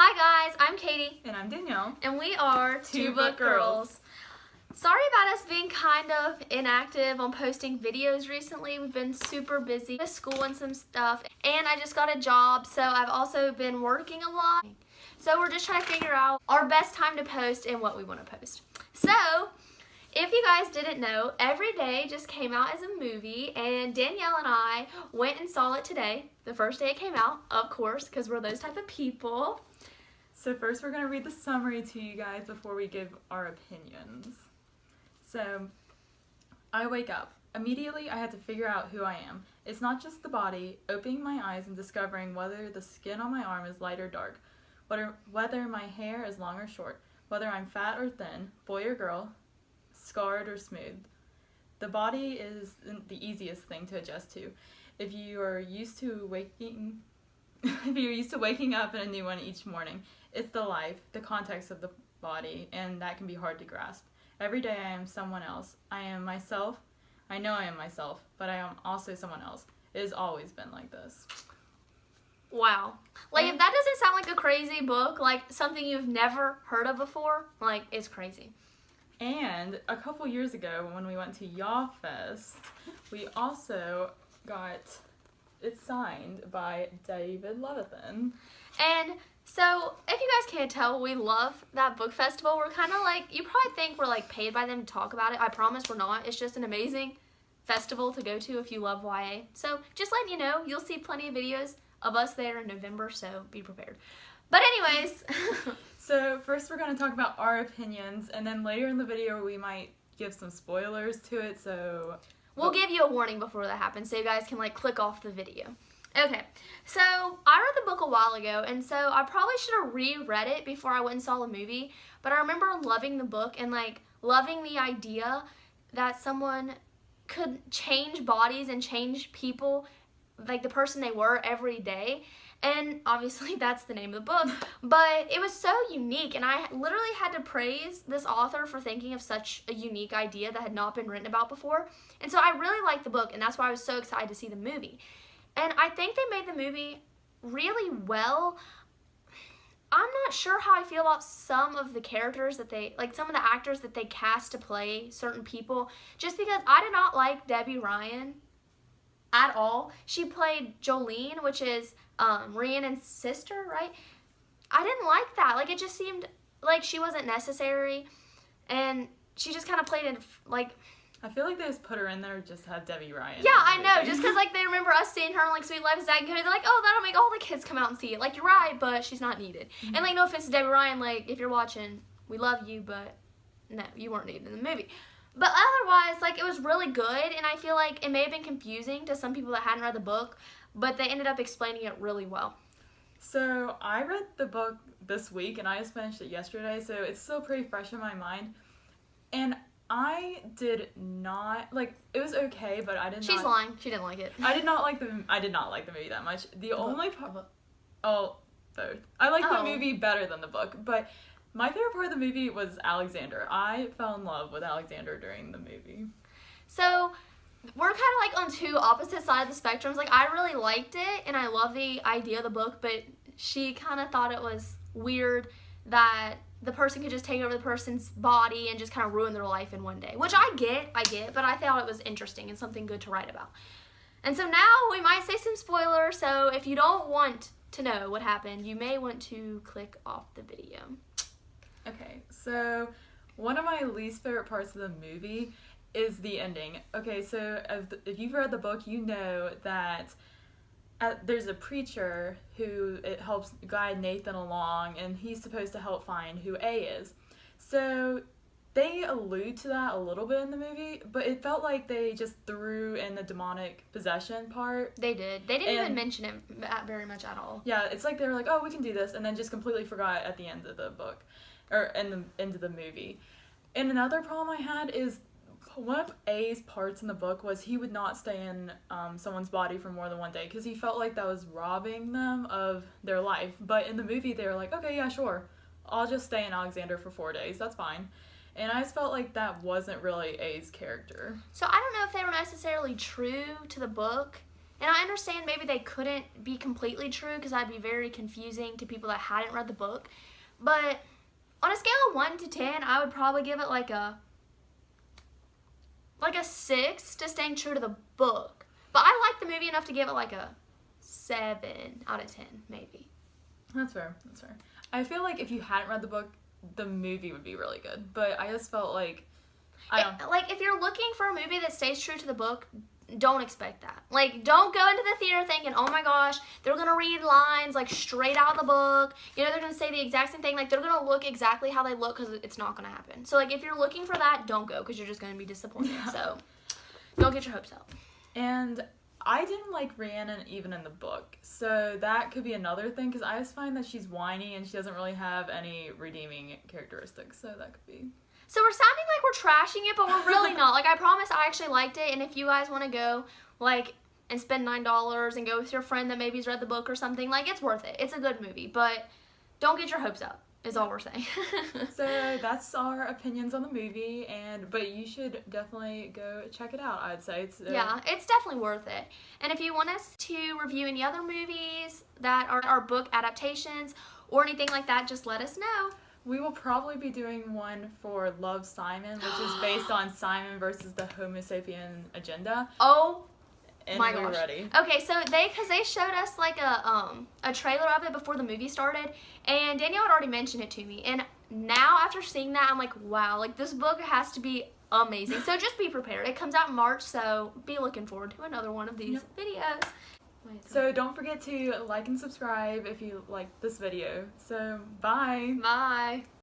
Hi guys, I'm Katie. And I'm Danielle. And we are Two Book Girls. Sorry about us being kind of inactive on posting videos recently. We've been super busy with school and some stuff. And I just got a job, so I've also been working a lot. So we're just trying to figure out our best time to post and what we want to post. So, if you guys didn't know, Every Day just came out as a movie, and Danielle and I went and saw it today, the first day it came out, of course, because we're those type of people. So first we're going to read the summary to you guys before we give our opinions. So, I wake up. Immediately I had to figure out who I am. It's not just the body, opening my eyes and discovering whether the skin on my arm is light or dark, whether my hair is long or short, whether I'm fat or thin, boy or girl, scarred or smooth. The body is the easiest thing to adjust to. If you are used to waking up in a new one each morning, it's the life, the context of the body, and that can be hard to grasp. Every day I am someone else. I am myself. I know I am myself, but I am also someone else. It has always been like this. Wow. Like, if that doesn't sound like a crazy book, like something you've never heard of before, like, it's crazy. And a couple years ago, when we went to Yaw Fest, we also got it signed by David Levithan. And so, if you guys can't tell, we love that book festival. We're kind of like, you probably think we're like paid by them to talk about it. I promise we're not. It's just an amazing festival to go to if you love YA. So, just letting you know, you'll see plenty of videos of us there in November, so be prepared. But anyways. So first we're going to talk about our opinions, and then later in the video we might give some spoilers to it, so... We'll give you a warning before that happens, so you guys can like click off the video. Okay, so I read the book a while ago, and so I probably should have reread it before I went and saw the movie, but I remember loving the book and like loving the idea that someone could change bodies and change people, like the person they were every day. And obviously that's the name of the book, but it was so unique, and I literally had to praise this author for thinking of such a unique idea that had not been written about before. And so I really liked the book, and that's why I was so excited to see the movie. And I think they made the movie really well. I'm not sure how I feel about some of the characters that some of the actors that they cast to play certain people, just because I did not like Debbie Ryan at all. She played Jolene, which is Rhiannon's sister, right? I didn't like that. Like, it just seemed like she wasn't necessary, and she just kind of played it like... I feel like they just put her in there just to have Debbie Ryan. Yeah, I know, just because like they remember us seeing her in like Sweet Life of Zack and Cody. They're like, oh, that'll make all the kids come out and see it. Like, you're right, but she's not needed. Mm-hmm. And like, no offense to Debbie Ryan, like, if you're watching, we love you, but no, you weren't needed in the movie. But otherwise, like, it was really good, and I feel like it may have been confusing to some people that hadn't read the book, but they ended up explaining it really well. So, I read the book this week, and I just finished it yesterday, so it's still pretty fresh in my mind. And I did not, like, it was okay, but I did not... She's lying. She didn't like it. I did not like the movie that much. The only part... Oh, both. I like the movie better than the book, but... My favorite part of the movie was Alexander. I fell in love with Alexander during the movie. So, we're kind of like on two opposite sides of the spectrums. Like, I really liked it, and I love the idea of the book, but she kind of thought it was weird that the person could just take over the person's body and just kind of ruin their life in one day. Which I get, but I thought it was interesting and something good to write about. And so now we might say some spoilers, so if you don't want to know what happened, you may want to click off the video. Okay, so one of my least favorite parts of the movie is the ending. Okay, so if you've read the book, you know that there's a preacher who helps guide Nathan along, and he's supposed to help find who A is. So they allude to that a little bit in the movie, but it felt like they just threw in the demonic possession part. They did. They didn't even mention it very much at all. Yeah, it's like they were like, oh, we can do this, and then just completely forgot at the end of the book. Or into the movie. And another problem I had is one of A's parts in the book was he would not stay in someone's body for more than one day because he felt like that was robbing them of their life. But in the movie, they were like, okay, yeah, sure. I'll just stay in Alexander for 4 days. That's fine. And I just felt like that wasn't really A's character. So I don't know if they were necessarily true to the book And I understand maybe they couldn't be completely true because that'd be very confusing to people that hadn't read the book. But on a scale of 1 to 10, I would probably give it like a 6 to staying true to the book. But I like the movie enough to give it like a 7 out of 10, maybe. That's fair. That's fair. I feel like if you hadn't read the book, the movie would be really good. But I just felt like, I don't know. Like, if you're looking for a movie that stays true to the book, don't expect that. Like, don't go into the theater thinking, oh my gosh, they're going to read lines, like, straight out of the book. You know, they're going to say the exact same thing. Like, they're going to look exactly how they look because it's not going to happen. So, like, if you're looking for that, don't go because you're just going to be disappointed. Yeah. So, don't get your hopes up. And I didn't like Rhiannon even in the book. So that could be another thing because I just find that she's whiny and she doesn't really have any redeeming characteristics. So that could be... So we're sounding like we're trashing it, but we're really not. Like, I promise I actually liked it, and if you guys want to go, like, and spend $9 and go with your friend that maybe's read the book or something, like, it's worth it. It's a good movie, but don't get your hopes up, is all we're saying. So that's our opinions on the movie, but you should definitely go check it out, I'd say. Yeah, it's definitely worth it. And if you want us to review any other movies that are our book adaptations or anything like that, just let us know. We will probably be doing one for Love, Simon, which is based on Simon versus the Homo sapien agenda. Oh and my we're gosh. ready. Okay, so because they showed us like a trailer of it before the movie started, and Danielle had already mentioned it to me, and now after seeing that, I'm like, wow, like this book has to be amazing. So just be prepared. It comes out in March, so be looking forward to another one of these videos. So don't forget to like and subscribe if you like this video. So bye. Bye.